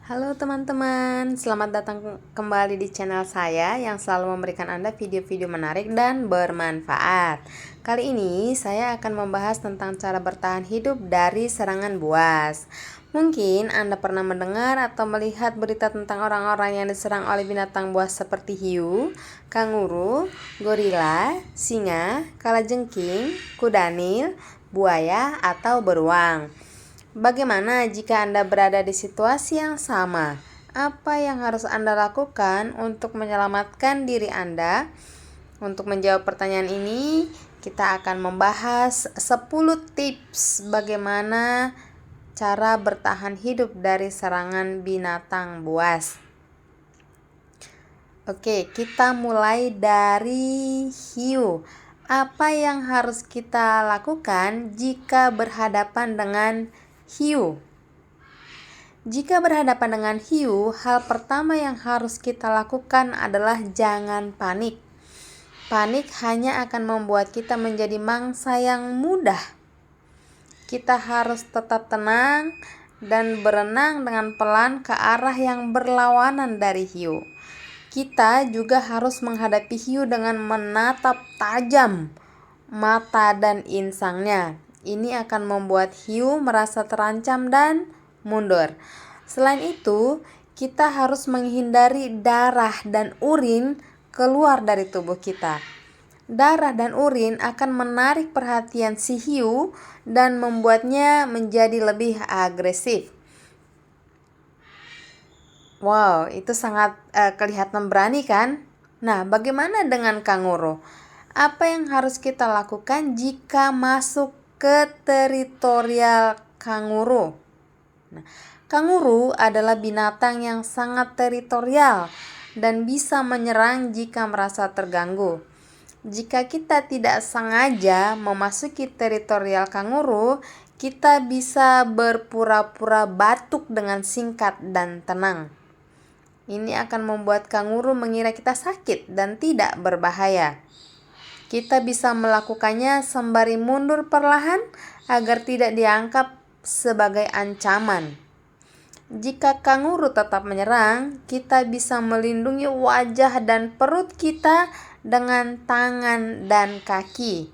Halo teman-teman, selamat datang kembali di channel saya yang selalu memberikan Anda video-video menarik dan bermanfaat. Kali ini saya akan membahas tentang cara bertahan hidup dari serangan buas. Mungkin Anda pernah mendengar atau melihat berita tentang orang-orang yang diserang oleh binatang buas seperti hiu, kanguru, gorila, singa, kalajengking, kuda nil, buaya, atau beruang. Bagaimana jika Anda berada di situasi yang sama? Apa yang harus Anda lakukan untuk menyelamatkan diri Anda? Untuk menjawab pertanyaan ini, kita akan membahas 10 tips bagaimana cara bertahan hidup dari serangan binatang buas. Oke, kita mulai dari hiu. Apa yang harus kita lakukan jika berhadapan dengan hiu? Jika berhadapan dengan hiu, hal pertama yang harus kita lakukan adalah jangan panik. Panik hanya akan membuat kita menjadi mangsa yang mudah. Kita harus tetap tenang dan berenang dengan pelan ke arah yang berlawanan dari hiu. Kita juga harus menghadapi hiu dengan menatap tajam mata dan insangnya. Ini akan membuat hiu merasa terancam dan mundur. Selain itu, kita harus menghindari darah dan urin keluar dari tubuh kita. Darah dan urin akan menarik perhatian si hiu dan membuatnya menjadi lebih agresif. Wow, itu sangat kelihatan berani kan? Nah, bagaimana dengan kanguru? Apa yang harus kita lakukan jika masuk ke teritorial kanguru? Nah, kanguru adalah binatang yang sangat teritorial dan bisa menyerang jika merasa terganggu. Jika kita tidak sengaja memasuki teritorial kanguru, kita bisa berpura-pura batuk dengan singkat dan tenang. Ini akan membuat kanguru mengira kita sakit dan tidak berbahaya. Kita bisa melakukannya sembari mundur perlahan agar tidak dianggap sebagai ancaman. Jika kanguru tetap menyerang, kita bisa melindungi wajah dan perut kita dengan tangan dan kaki.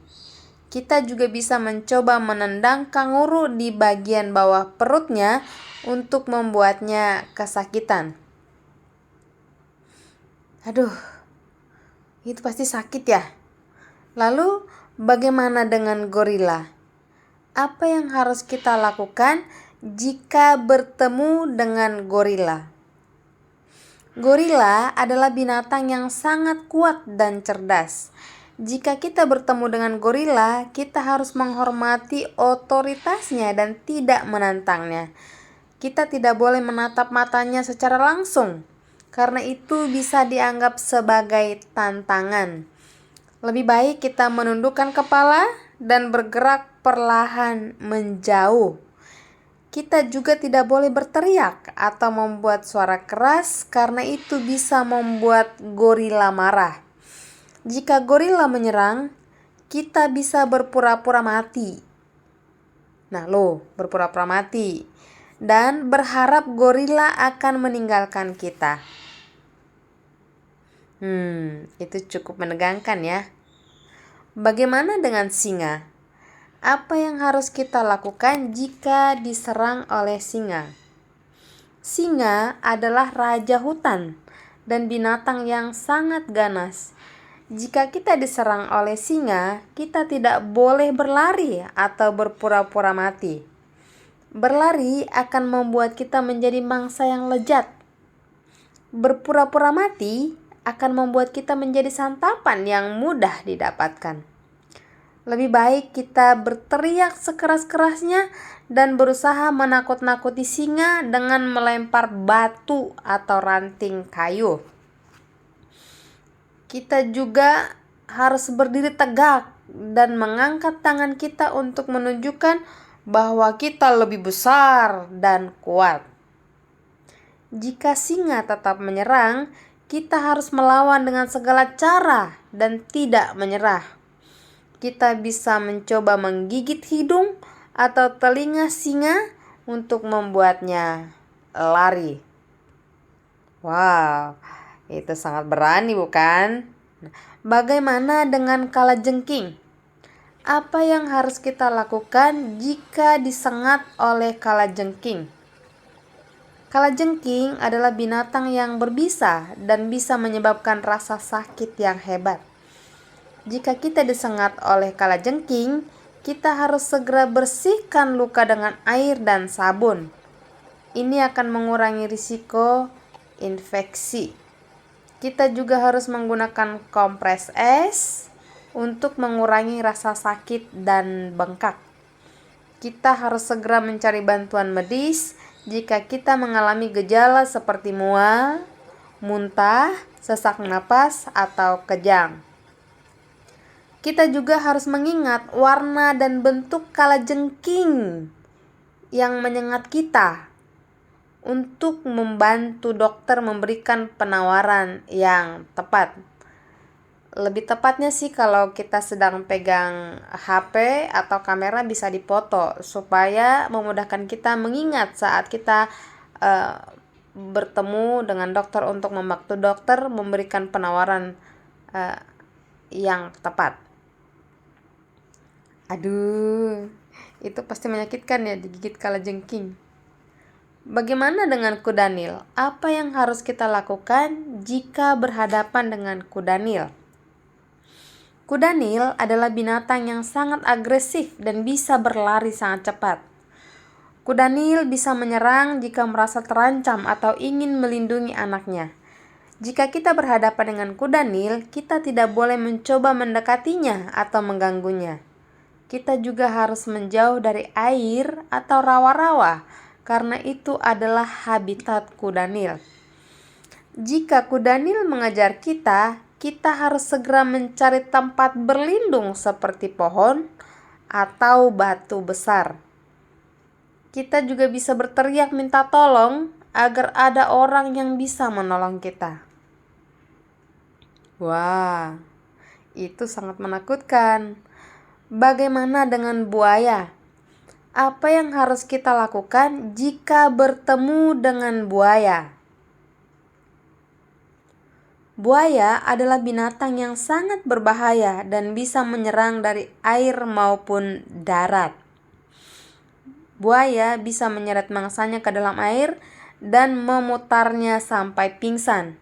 Kita juga bisa mencoba menendang kanguru di bagian bawah perutnya untuk membuatnya kesakitan. Aduh, itu pasti sakit ya. Lalu, bagaimana dengan gorila? Apa yang harus kita lakukan jika bertemu dengan gorila? Gorila adalah binatang yang sangat kuat dan cerdas. Jika kita bertemu dengan gorila, kita harus menghormati otoritasnya dan tidak menantangnya. Kita tidak boleh menatap matanya secara langsung, karena itu bisa dianggap sebagai tantangan. Lebih baik kita menundukkan kepala dan bergerak perlahan menjauh. Kita juga tidak boleh berteriak atau membuat suara keras karena itu bisa membuat gorila marah. Jika gorila menyerang, kita bisa berpura-pura mati. Berpura-pura mati dan berharap gorila akan meninggalkan kita. Itu cukup menegangkan ya. Bagaimana dengan singa? Apa yang harus kita lakukan jika diserang oleh singa? Singa adalah raja hutan dan binatang yang sangat ganas. Jika kita diserang oleh singa, kita tidak boleh berlari atau berpura-pura mati. Berlari akan membuat kita menjadi mangsa yang lezat. Berpura-pura mati akan membuat kita menjadi santapan yang mudah didapatkan. Lebih baik kita berteriak sekeras-kerasnya dan berusaha menakut-nakuti singa dengan melempar batu atau ranting kayu. Kita juga harus berdiri tegak dan mengangkat tangan kita untuk menunjukkan bahwa kita lebih besar dan kuat. Jika singa tetap menyerang, kita harus melawan dengan segala cara dan tidak menyerah. Kita bisa mencoba menggigit hidung atau telinga singa untuk membuatnya lari. Wow, itu sangat berani bukan? Bagaimana dengan kalajengking? Apa yang harus kita lakukan jika disengat oleh kalajengking? Kalajengking adalah binatang yang berbisa dan bisa menyebabkan rasa sakit yang hebat. Jika kita disengat oleh kalajengking, kita harus segera bersihkan luka dengan air dan sabun. Ini akan mengurangi risiko infeksi. Kita juga harus menggunakan kompres es untuk mengurangi rasa sakit dan bengkak. Kita harus segera mencari bantuan medis jika kita mengalami gejala seperti mual, muntah, sesak napas, atau kejang. Kita juga harus mengingat warna dan bentuk kalajengking yang menyengat kita untuk membantu dokter memberikan penawaran yang tepat. Lebih tepatnya sih kalau kita sedang pegang HP atau kamera bisa dipoto supaya memudahkan kita mengingat saat kita bertemu dengan dokter untuk membantu dokter memberikan penawaran yang tepat. Aduh, itu pasti menyakitkan ya digigit kalajengking. Bagaimana dengan kuda Nil? Apa yang harus kita lakukan jika berhadapan dengan kuda Nil? Kuda Nil adalah binatang yang sangat agresif dan bisa berlari sangat cepat. Kuda Nil bisa menyerang jika merasa terancam atau ingin melindungi anaknya. Jika kita berhadapan dengan kuda Nil, kita tidak boleh mencoba mendekatinya atau mengganggunya. Kita juga harus menjauh dari air atau rawa-rawa karena itu adalah habitat kuda Nil. Jika kuda Nil mengejar kita, kita harus segera mencari tempat berlindung seperti pohon atau batu besar. Kita juga bisa berteriak minta tolong agar ada orang yang bisa menolong kita. Wah, itu sangat menakutkan. Bagaimana dengan buaya? Apa yang harus kita lakukan jika bertemu dengan buaya? Buaya adalah binatang yang sangat berbahaya dan bisa menyerang dari air maupun darat. Buaya bisa menyeret mangsanya ke dalam air dan memutarnya sampai pingsan.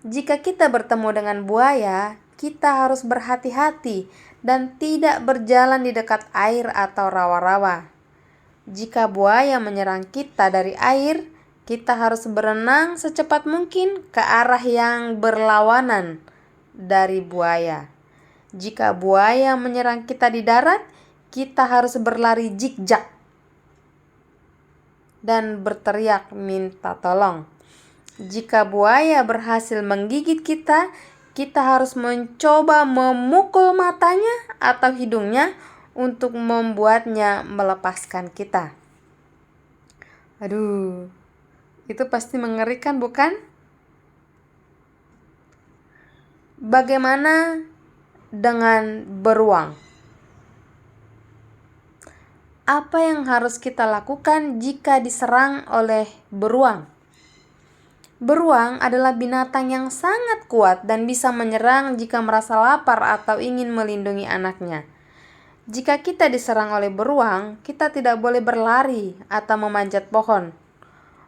Jika kita bertemu dengan buaya, kita harus berhati-hati dan tidak berjalan di dekat air atau rawa-rawa. Jika buaya menyerang kita dari air, kita harus berenang secepat mungkin ke arah yang berlawanan dari buaya. Jika buaya menyerang kita di darat, kita harus berlari zigzag dan berteriak minta tolong. Jika buaya berhasil menggigit kita, kita harus mencoba memukul matanya atau hidungnya untuk membuatnya melepaskan kita. Aduh, itu pasti mengerikan bukan? Bagaimana dengan beruang? Apa yang harus kita lakukan jika diserang oleh beruang? Beruang adalah binatang yang sangat kuat dan bisa menyerang jika merasa lapar atau ingin melindungi anaknya. Jika kita diserang oleh beruang, kita tidak boleh berlari atau memanjat pohon.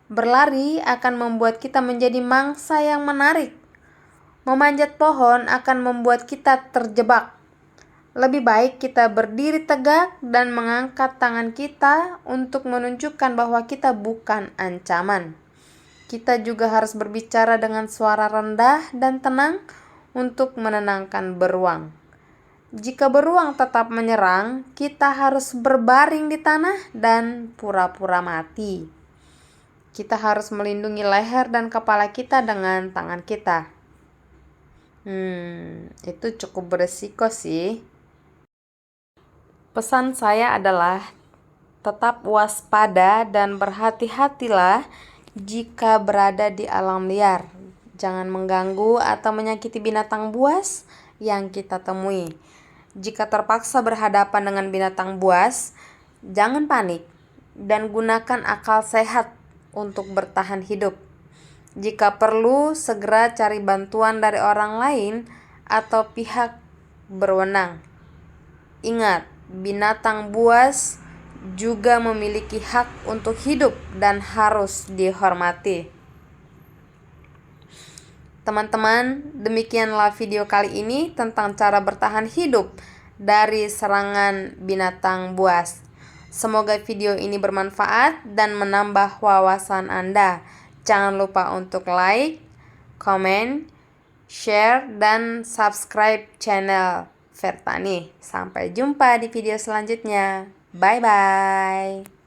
Berlari akan membuat kita menjadi mangsa yang menarik. Memanjat pohon akan membuat kita terjebak. Lebih baik kita berdiri tegak dan mengangkat tangan kita untuk menunjukkan bahwa kita bukan ancaman. Kita juga harus berbicara dengan suara rendah dan tenang untuk menenangkan beruang. Jika beruang tetap menyerang, kita harus berbaring di tanah dan pura-pura mati. Kita harus melindungi leher dan kepala kita dengan tangan kita. Itu cukup beresiko sih. Pesan saya adalah tetap waspada dan berhati-hatilah jika berada di alam liar. Jangan mengganggu atau menyakiti binatang buas yang kita temui. Jika terpaksa berhadapan dengan binatang buas, jangan panik dan gunakan akal sehat untuk bertahan hidup. Jika perlu, segera cari bantuan dari orang lain atau pihak berwenang. Ingat, binatang buas juga memiliki hak untuk hidup dan harus dihormati. Teman-teman, demikianlah video kali ini tentang cara bertahan hidup dari serangan binatang buas. Semoga video ini bermanfaat dan menambah wawasan Anda. Jangan lupa untuk like, komen, share, dan subscribe channel Vertani. Sampai jumpa di video selanjutnya. Bye-bye.